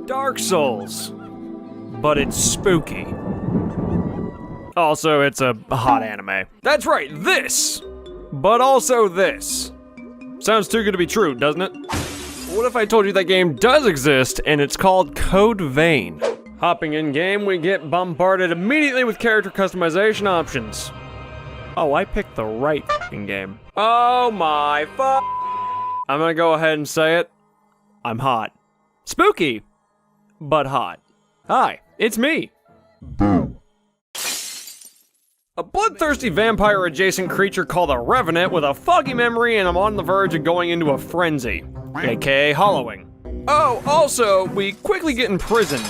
Dark Souls. But it's spooky. Also, it's a hot anime. That's right, this! But also this. Sounds too good to be true, doesn't it? What if I told you that game does exist, and it's called Code Vein? Hopping in game, we get bombarded immediately with character customization options. Oh, I picked the right game. Oh my fuck. I'm gonna go ahead and say it. I'm hot. Spooky, but hot. Hi, it's me. A bloodthirsty vampire-adjacent creature called a revenat with a foggy memory, and I'm on the verge of going into a frenzy, aka hollowing. Oh, also, we quickly get imprisoned.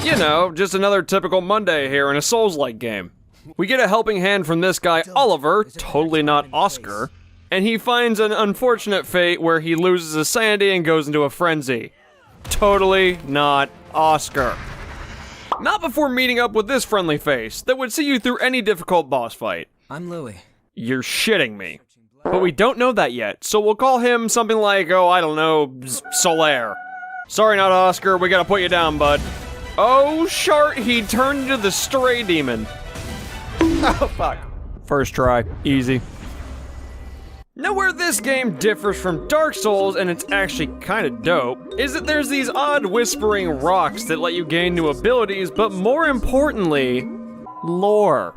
You know, just another typical Monday here in a Souls-like game. We get a helping hand from this guy, Oliver, totally not Oscar, and he finds an unfortunate fate where he loses his sanity and goes into a frenzy. Totally not Oscar. Not before meeting up with this friendly face that would see you through any difficult boss fight. I'm Louis. You're shitting me. But we don't know that yet, so we'll call him something like, oh, I don't know, Solaire. Sorry, not Oscar, we gotta put you down, bud. Oh, shart, he turned into the stray demon. Oh, fuck. First try, easy. Now where this game differs from Dark Souls, and it's actually kinda dope, is that there's these odd whispering rocks that let you gain new abilities, but more importantly, lore.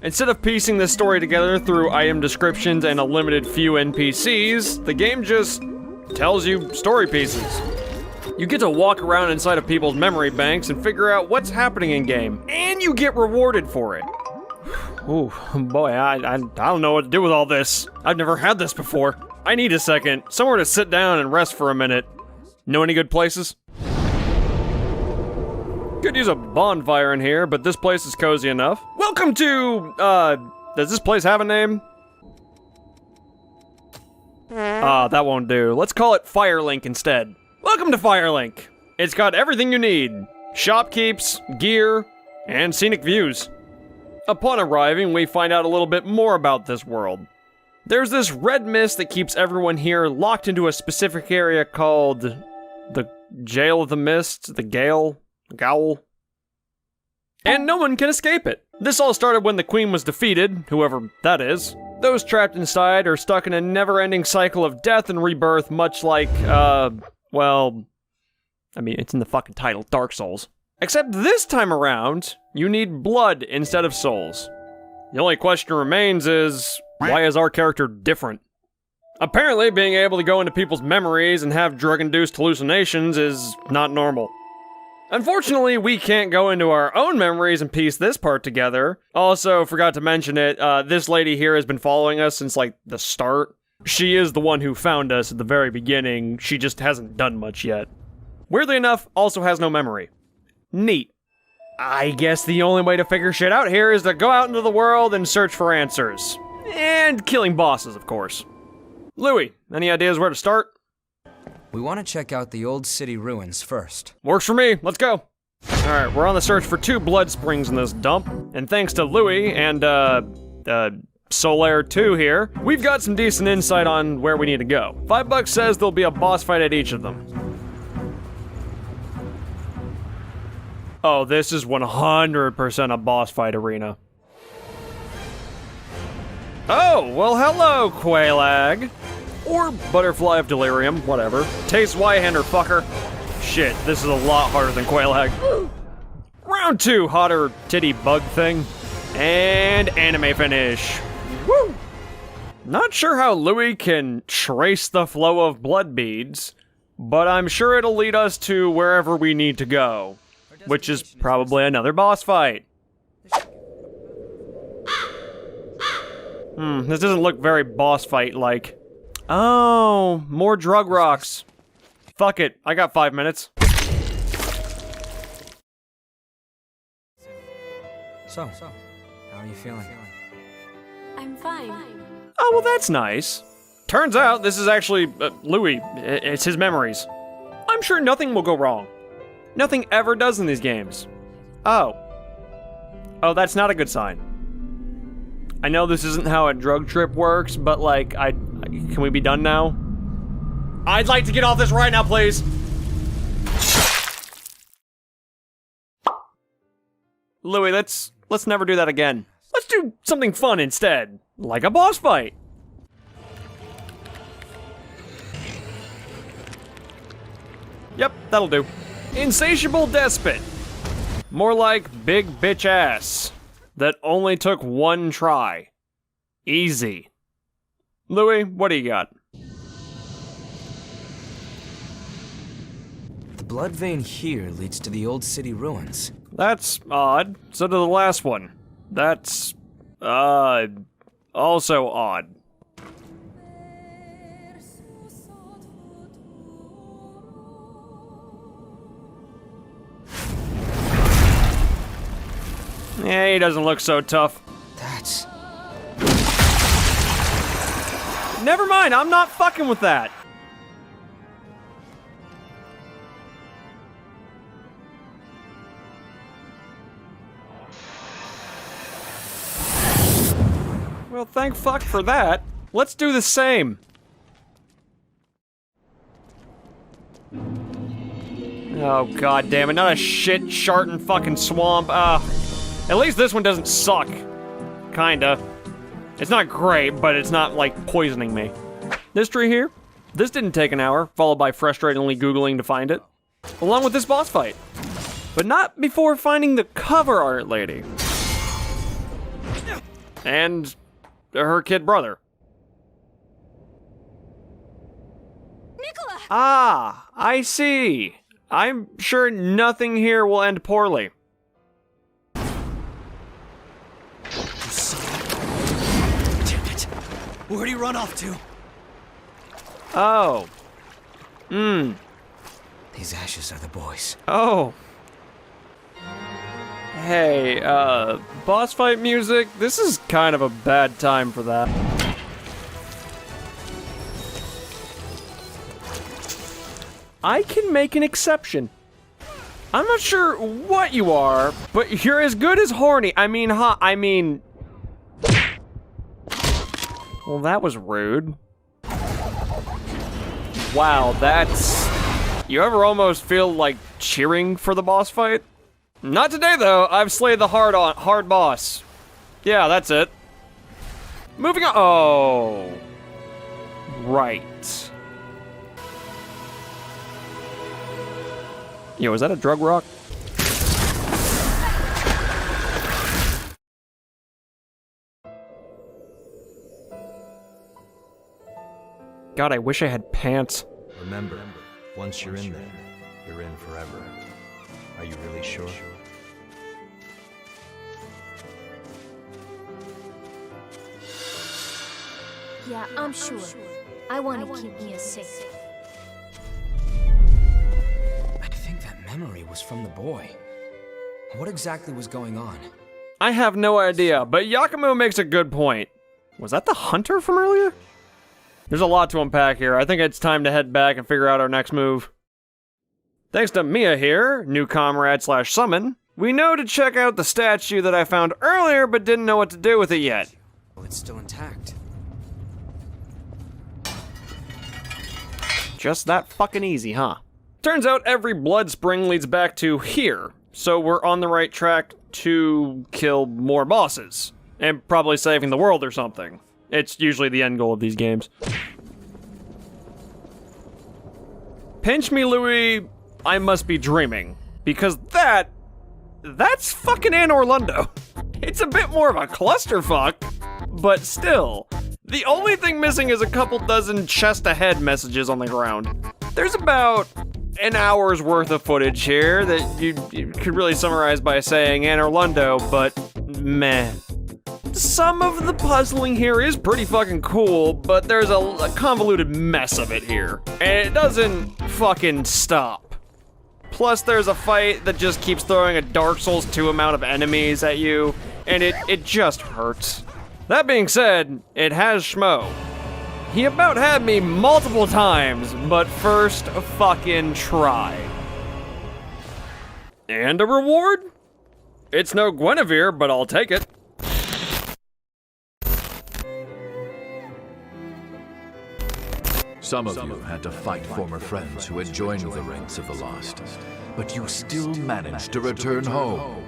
Instead of piecing this story together through item descriptions and a limited few NPCs, the game just tells you story pieces. You get to walk around inside of people's memory banks and figure out what's happening in game, and you get rewarded for it. Ooh, boy, I don't know what to do with all this. I've never had this before. I need a second, somewhere to sit down and rest for a minute. Know any good places? Could use a bonfire in here, but this place is cozy enough. Welcome to, does this place have a name? That won't do. Let's call it Firelink instead. Welcome to Firelink. It's got everything you need. Shopkeeps, gear, and scenic views. Upon arriving, we find out a little bit more about this world. There's this red mist that keeps everyone here locked into a specific area called the Jail of the Mist, the Gale, Gowl. And no one can escape it. This all started when the Queen was defeated, whoever that is. Those trapped inside are stuck in a never-ending cycle of death and rebirth, much like, well, I mean, it's in the fucking title, Dark Souls. Except this time around, you need blood instead of souls. The only question remains is, why is our character different? Apparently, being able to go into people's memories and have drug-induced hallucinations is not normal. Unfortunately, we can't go into our own memories and piece this part together. Also, forgot to mention it, this lady here has been following us since, like, the start. She is the one who found us at the very beginning, she just hasn't done much yet. Weirdly enough, also has no memory. Neat. I guess the only way to figure shit out here is to go out into the world and search for answers. And killing bosses, of course. Louis, any ideas where to start? We want to check out the old city ruins first. Works for me, let's go. Alright, we're on the search for 2 blood springs in this dump, and thanks to Louis and, Solaire 2 here, we've got some decent insight on where we need to go. $5 says there'll be a boss fight at each of them. Oh, this is 100% a boss fight arena. Oh, well hello, Quailag. Or Butterfly of Delirium, whatever. Taste Wyhander, fucker. Shit, this is a lot harder than Quailag. Round 2, hotter titty bug thing. And anime finish. Woo! Not sure how Louis can trace the flow of blood beads, but I'm sure it'll lead us to wherever we need to go. Which is probably another boss fight. This doesn't look very boss fight-like. Oh, more drug rocks. Fuck it, I got 5 minutes. So, how are you feeling? I'm fine. Oh, well that's nice. Turns out this is actually, Louis. It's his memories. I'm sure nothing will go wrong. Nothing ever does in these games. Oh. Oh, that's not a good sign. I know this isn't how a drug trip works, but like, can we be done now? I'd like to get off this right now, please. Louis, let's never do that again. Let's do something fun instead, like a boss fight. Yep, that'll do. Insatiable despot. More like big bitch ass. That only took one try. Easy. Louis, what do you got? The blood vein here leads to the old city ruins. That's odd. So to the last one. That's, also odd. Yeah, he doesn't look so tough. That's... Never mind, I'm not fucking with that. Well, thank fuck for that. Let's do the same. Oh, god damn it, not a shit, shartin' fucking swamp. At least this one doesn't suck. Kinda. It's not great, but it's not, like, poisoning me. This tree here, this didn't take an hour, followed by frustratingly Googling to find it. Along with this boss fight. But not before finding the cover art lady. And her kid brother. Nicola! Ah, I see. I'm sure nothing here will end poorly. Damn it! Where'd he run off to? Oh. These ashes are the boys. Oh. Hey, boss fight music? This is kind of a bad time for that. I can make an exception. I'm not sure what you are, but you're as good as horny. I mean, Well, that was rude. Wow, that's... You ever almost feel like cheering for the boss fight? Not today, though. I've slayed the hard boss. Yeah, that's it. Moving on. Oh. Right. Yo, is that a drug rock? God, I wish I had pants. Remember, once you're in there, you're in forever. Are you really sure? Yeah, I'm sure. I want to keep Mia safe. I think that memory was from the boy. What exactly was going on? I have no idea, but Yakumo makes a good point. Was that the hunter from earlier? There's a lot to unpack here. I think it's time to head back and figure out our next move. Thanks to Mia here, new comrade / summon, we know to check out the statue that I found earlier but didn't know what to do with it yet. Well, it's still intact. Just that fucking easy, huh? Turns out every blood spring leads back to here, so we're on the right track to kill more bosses. And probably saving the world or something. It's usually the end goal of these games. Pinch me, Louis, I must be dreaming. Because that's fucking Anne Orlando. It's a bit more of a clusterfuck, but still. The only thing missing is a couple dozen chest ahead messages on the ground. There's about an hour's worth of footage here that you could really summarize by saying Anne Orlando, but meh. Some of the puzzling here is pretty fucking cool, but there's a convoluted mess of it here. And it doesn't fucking stop. Plus there's a fight that just keeps throwing a Dark Souls 2 amount of enemies at you, and it just hurts. That being said, it has Schmo. He about had me multiple times, but first fucking try. And a reward? It's no Guinevere, but I'll take it. Some of you had to fight former friends who had joined the ranks of the lost, but you still managed to return home.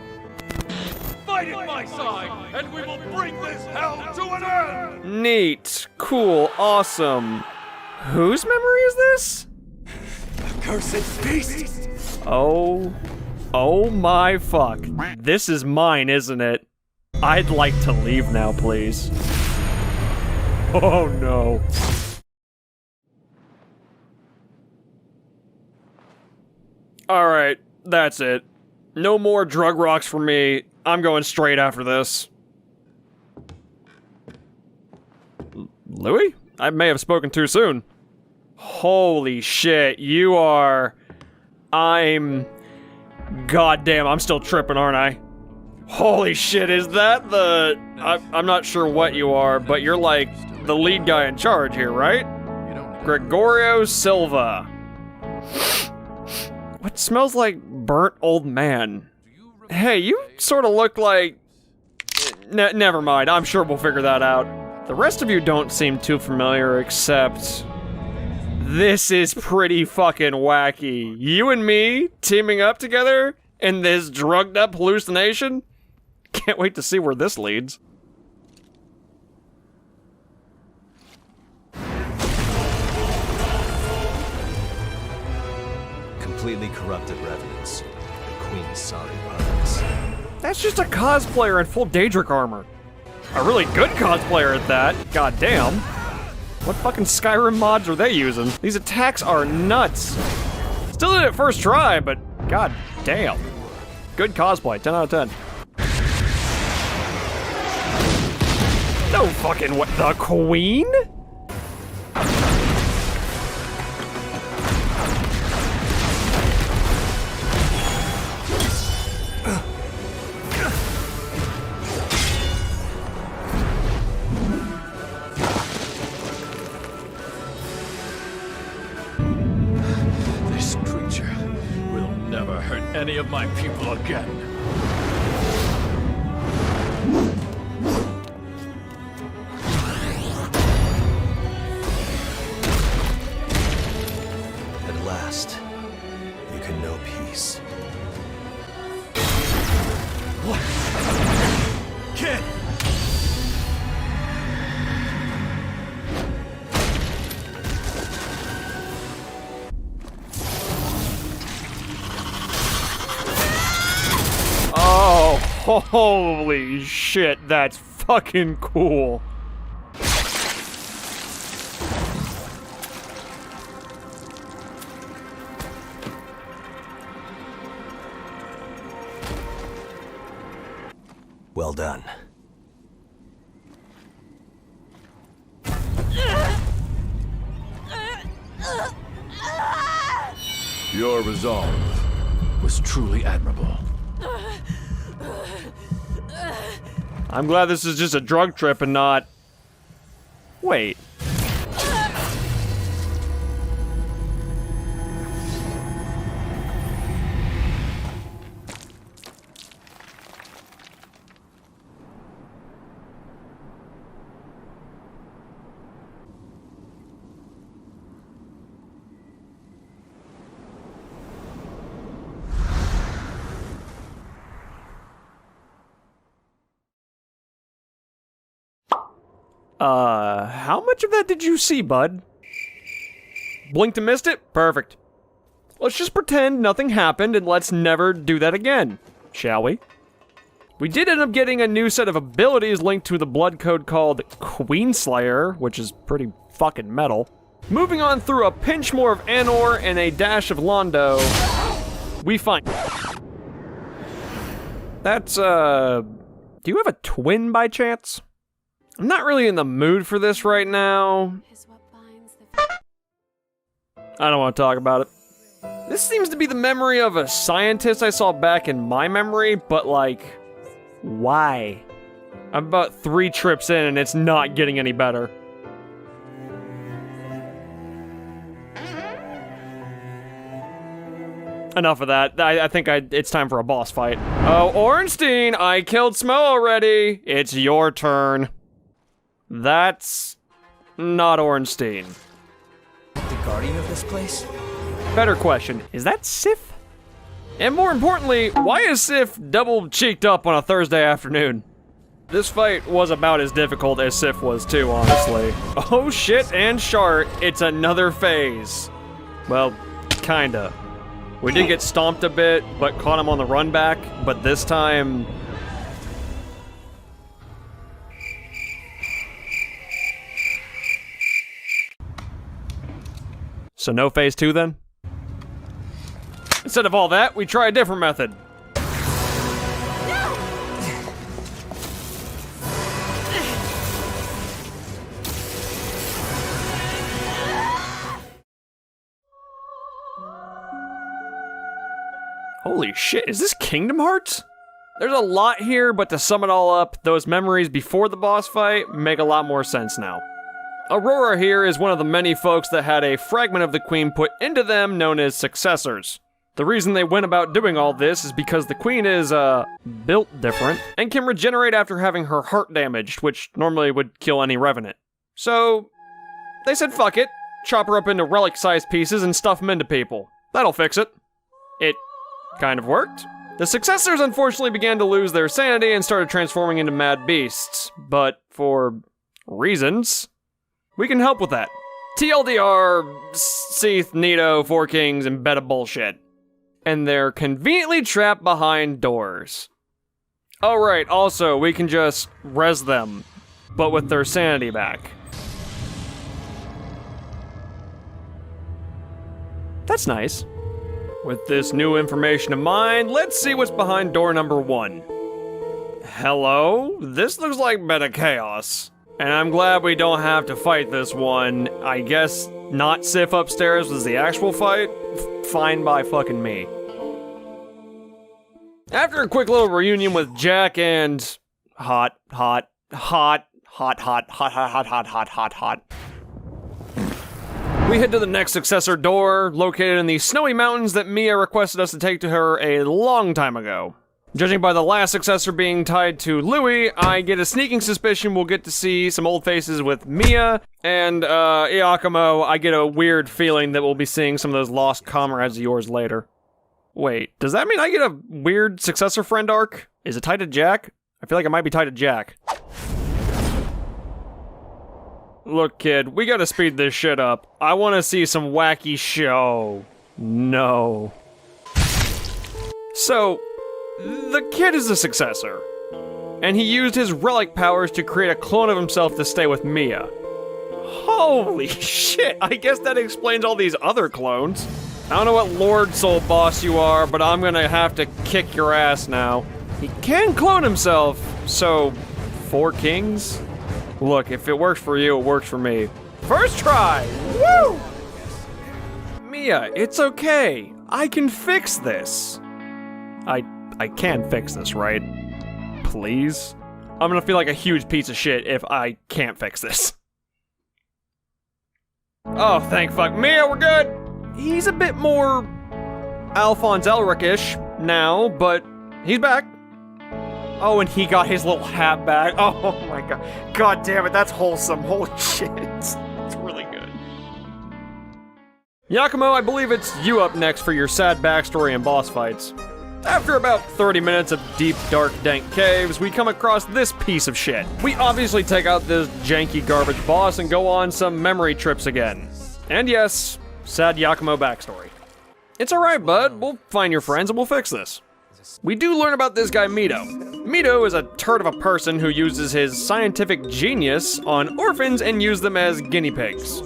fight at my side, and we will bring this hell to an end! Neat. Cool. Awesome. Whose memory is this? Cursed beast! Oh. Oh my fuck. This is mine, isn't it? I'd like to leave now, please. Oh no. Alright, that's it. No more drug rocks for me. I'm going straight after this. Louis? I may have spoken too soon. Holy shit, you are... Goddamn, I'm still tripping, aren't I? Holy shit, is that the... I'm not sure what you are, but you're like the lead guy in charge here, right? Gregorio Silva. What smells like burnt old man? Hey, you sort of look like... never mind, I'm sure we'll figure that out. The rest of you don't seem too familiar, except... This is pretty fucking wacky. You and me teaming up together in this drugged up hallucination? Can't wait to see where this leads. Completely corrupted revenants. The Queen's sorry puppets. That's just a cosplayer in full Daedric armor. A really good cosplayer at that. God damn. What fucking Skyrim mods are they using? These attacks are nuts. Still did it first try, but god damn. Good cosplay, 10 out of 10. No fucking what, the Queen? This creature will never hurt any of my people again. At last, you can know peace. What? Kid! Oh, holy shit, that's fucking cool. Well done. Your resolve was truly admirable. I'm glad this is just a drug trip and not... Wait. How much of that did you see, bud? Blinked and missed it? Perfect. Let's just pretend nothing happened and let's never do that again, shall we? We did end up getting a new set of abilities linked to the blood code called Queenslayer, which is pretty fucking metal. Moving on through a pinch more of Anor and a dash of Londo, we find... That's, do you have a twin by chance? I'm not really in the mood for this right now. I don't want to talk about it. This seems to be the memory of a scientist I saw back in my memory, but like, why? I'm about 3 trips in and it's not getting any better. Enough of that. I think it's time for a boss fight. Oh, Ornstein, I killed Smo already. It's your turn. That's not Ornstein. The guardian of this place? Better question, is that Sif? And more importantly, why is Sif double cheeked up on a Thursday afternoon? This fight was about as difficult as Sif was too, honestly. Oh shit and shart, it's another phase. Well, kinda. We did get stomped a bit, but caught him on the run back, but this time... So no phase 2 then? Instead of all that, we try a different method. Holy shit, is this Kingdom Hearts? There's a lot here, but to sum it all up, those memories before the boss fight make a lot more sense now. Aurora here is one of the many folks that had a fragment of the Queen put into them known as successors. The reason they went about doing all this is because the Queen is, built different, and can regenerate after having her heart damaged, which normally would kill any revenant. So, they said fuck it, chop her up into relic-sized pieces and stuff them into people. That'll fix it. It kind of worked. The successors unfortunately began to lose their sanity and started transforming into mad beasts, but for reasons, we can help with that. TLDR, Seath, Nito, Four Kings, and beta bullshit. And they're conveniently trapped behind doors. Oh right, also, we can just res them, but with their sanity back. That's nice. With this new information in mind, let's see what's behind door number 1. Hello? This looks like beta chaos. And I'm glad we don't have to fight this one. I guess not Sif upstairs was the actual fight? Fine by fucking me. After a quick little reunion with Jack and... Hot. We head to the next successor door, located in the snowy mountains that Mia requested us to take to her a long time ago. Judging by the last successor being tied to Louis, I get a sneaking suspicion we'll get to see some old faces with Mia, and, Iyakumo, I get a weird feeling that we'll be seeing some of those lost comrades of yours later. Wait, does that mean I get a weird successor friend arc? Is it tied to Jack? I feel like it might be tied to Jack. Look, kid, we gotta speed this shit up. I wanna see some wacky show. No. So, the kid is a successor, and he used his relic powers to create a clone of himself to stay with Mia. Holy shit, I guess that explains all these other clones. I don't know what Lord Soul Boss you are, but I'm gonna have to kick your ass now. He can clone himself, so... Four Kings? Look, if it works for you, it works for me. First try! Woo! Mia, it's okay. I can fix this. I can fix this, right? Please? I'm gonna feel like a huge piece of shit if I can't fix this. Oh, thank fuck. Mia, we're good! He's a bit more Alphonse Elric-ish now, but he's back. Oh, and he got his little hat back. Oh my god. God damn it, that's wholesome. Holy shit. It's really good. Yakumo, I believe it's you up next for your sad backstory and boss fights. After about 30 minutes of deep, dark, dank caves, we come across this piece of shit. We obviously take out this janky garbage boss and go on some memory trips again. And yes, sad Yakumo backstory. It's alright, bud. We'll find your friends and we'll fix this. We do learn about this guy, Mido. Mido is a turd of a person who uses his scientific genius on orphans and uses them as guinea pigs.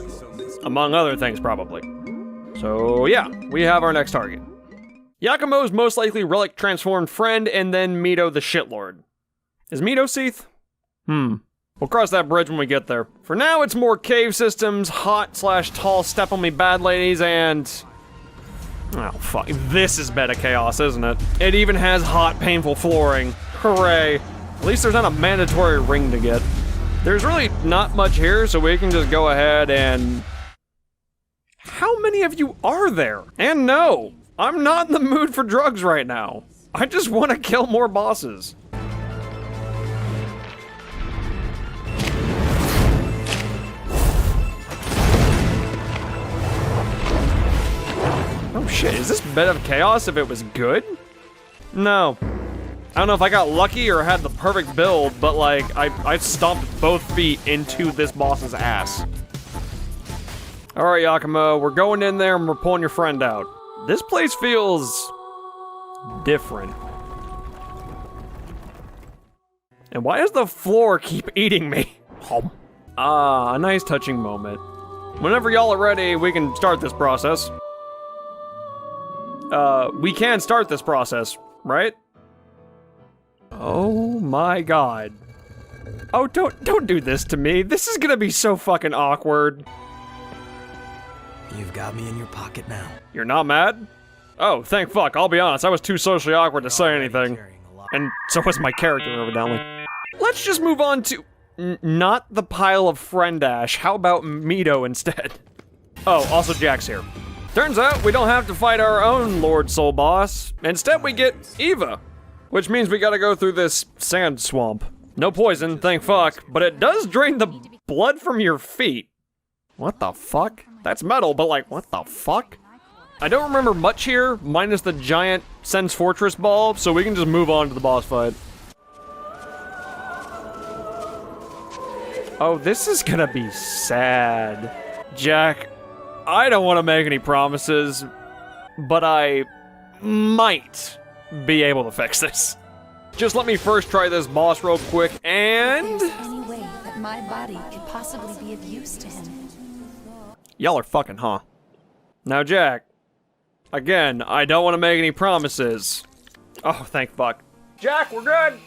Among other things, probably. So yeah, we have our next target. Yakumo's most likely relic transformed friend, and then Mido the shitlord. Is Mido Seath? We'll cross that bridge when we get there. For now, it's more cave systems, hot/tall step on me bad ladies, and... Oh, fuck. This is beta chaos, isn't it? It even has hot, painful flooring. Hooray. At least there's not a mandatory ring to get. There's really not much here, so we can just go ahead and... How many of you are there? And no, I'm not in the mood for drugs right now. I just want to kill more bosses. Oh shit, is this Bed of Chaos if it was good? No. I don't know if I got lucky or had the perfect build, but like, I stomped both feet into this boss's ass. Alright, Yakumo, we're going in there and we're pulling your friend out. This place feels different. And why does the floor keep eating me? Ah, a nice touching moment. Whenever y'all are ready, we can start this process. We can start this process, right? Oh my god. Oh, don't do this to me. This is gonna be so fucking awkward. You've got me in your pocket now. You're not mad? Oh, thank fuck. I'll be honest, I was too socially awkward to say anything. And so was my character, evidently. Let's just move on to... not the pile of friend ash. How about Mido instead? Oh, also Jack's here. Turns out we don't have to fight our own Lord Soul Boss. Instead, we get Eva. Which means we gotta go through this sand swamp. No poison, thank fuck, but it does drain the blood from your feet. What the fuck? That's metal, but like, what the fuck? I don't remember much here, minus the giant Sen's Fortress ball, so we can just move on to the boss fight. Oh, this is gonna be sad. Jack, I don't want to make any promises, but I might be able to fix this. Just let me first try this boss real quick, and... There's any way that my body could possibly be of use to him. Y'all are fucking, huh? Now, Jack, again, I don't want to make any promises. Oh, thank fuck. Jack, we're good!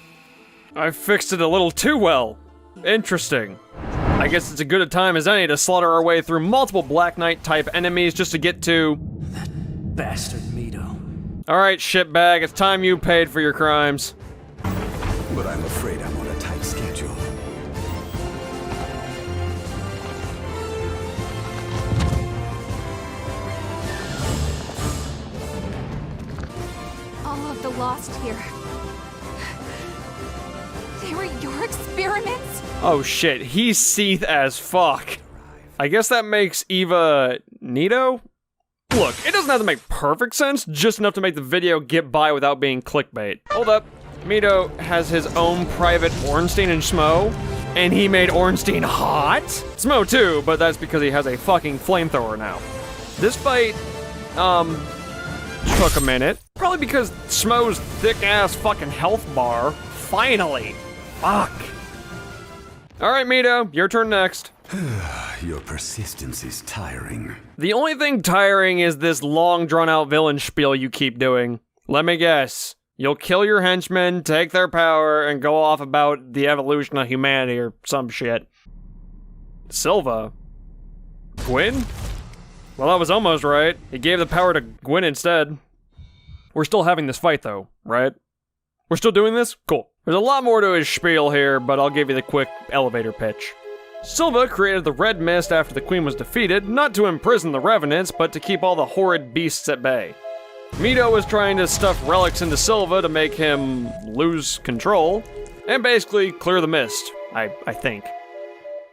I fixed it a little too well. Interesting. I guess it's as good a time as any to slaughter our way through multiple Black Knight type enemies just to get to... That bastard Mido. Alright, shitbag, it's time you paid for your crimes. But I'm afraid I'm on a tight schedule. All of the lost here. They were your experiments? Oh shit, he's Seath as fuck. I guess that makes Eva... Nido? Look, it doesn't have to make perfect sense, just enough to make the video get by without being clickbait. Hold up. Mido has his own private Ornstein and Schmo, and he made Ornstein hot? Schmo too, but that's because he has a fucking flamethrower now. This fight, took a minute. Probably because Schmo's thick-ass fucking health bar. Finally. Fuck. Alright, Mido, your turn next. Your persistence is tiring. The only thing tiring is this long, drawn-out villain spiel you keep doing. Let me guess. You'll kill your henchmen, take their power, and go off about the evolution of humanity or some shit. Silva? Gwyn? Well, that was almost right. He gave the power to Gwyn instead. We're still having this fight, though, right? We're still doing this? Cool. There's a lot more to his spiel here, but I'll give you the quick elevator pitch. Silva created the Red Mist after the Queen was defeated, not to imprison the Revenants, but to keep all the horrid beasts at bay. Mido was trying to stuff relics into Silva to make him lose control, and basically clear the mist, I think.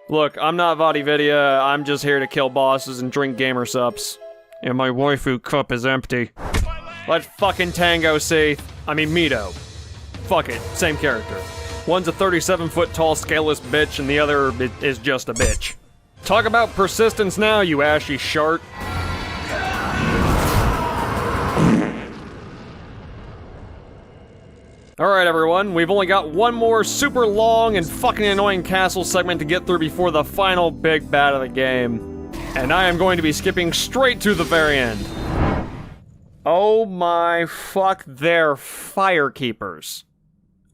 Look, I'm not VaatiVidya, I'm just here to kill bosses and drink gamer sups. And my waifu cup is empty. Let's fucking tango, Seath. I mean Mido. Fuck it, same character. One's a 37-foot tall scaleless bitch and the other is just a bitch. Talk about persistence now, you ashy shart. Alright everyone, we've only got one more super long and fucking annoying castle segment to get through before the final big bad of the game. And I am going to be skipping straight to the very end. Oh my fuck, they're firekeepers.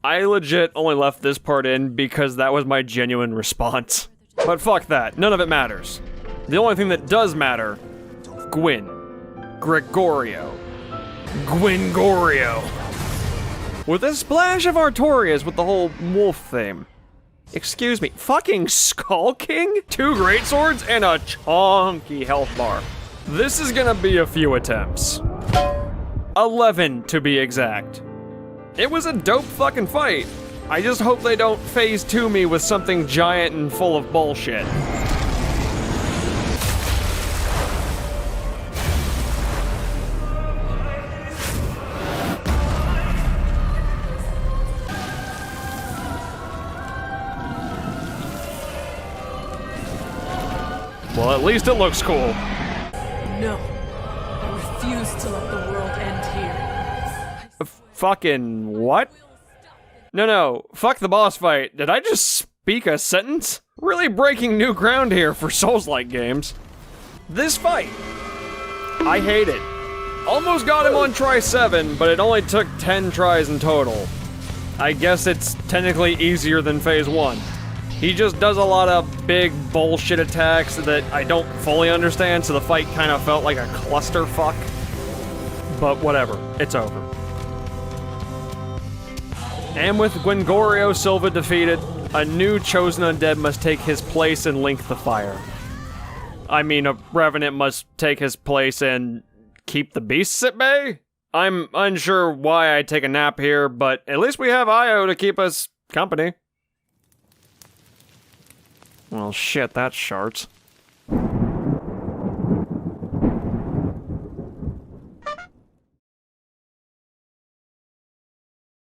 I legit only left this part in because that was my genuine response. But fuck that, none of it matters. The only thing that does matter, Gwyn. Gregorio. Gwyngorio. With a splash of Artorias with the whole wolf theme. Excuse me, fucking Skull King? 2 greatswords and a chonky health bar. This is gonna be a few attempts. 11 to be exact. It was a dope fucking fight. I just hope they don't phase 2 me with something giant and full of bullshit. Well, at least it looks cool. No. I refuse to let the world end here. Fucking what? No, fuck the boss fight. Did I just speak a sentence? Really breaking new ground here for Souls-like games. This fight, I hate it. Almost got him on try 7, but it only took 10 tries in total. I guess it's technically easier than phase 1. He just does a lot of big bullshit attacks that I don't fully understand, so the fight kind of felt like a clusterfuck. But whatever, it's over. And with Gwengorio Silva defeated, a new chosen undead must take his place and link the fire. I mean, a revenant must take his place and keep the beasts at bay? I'm unsure why I take a nap here, but at least we have Io to keep us company. Well, shit, that's sharts.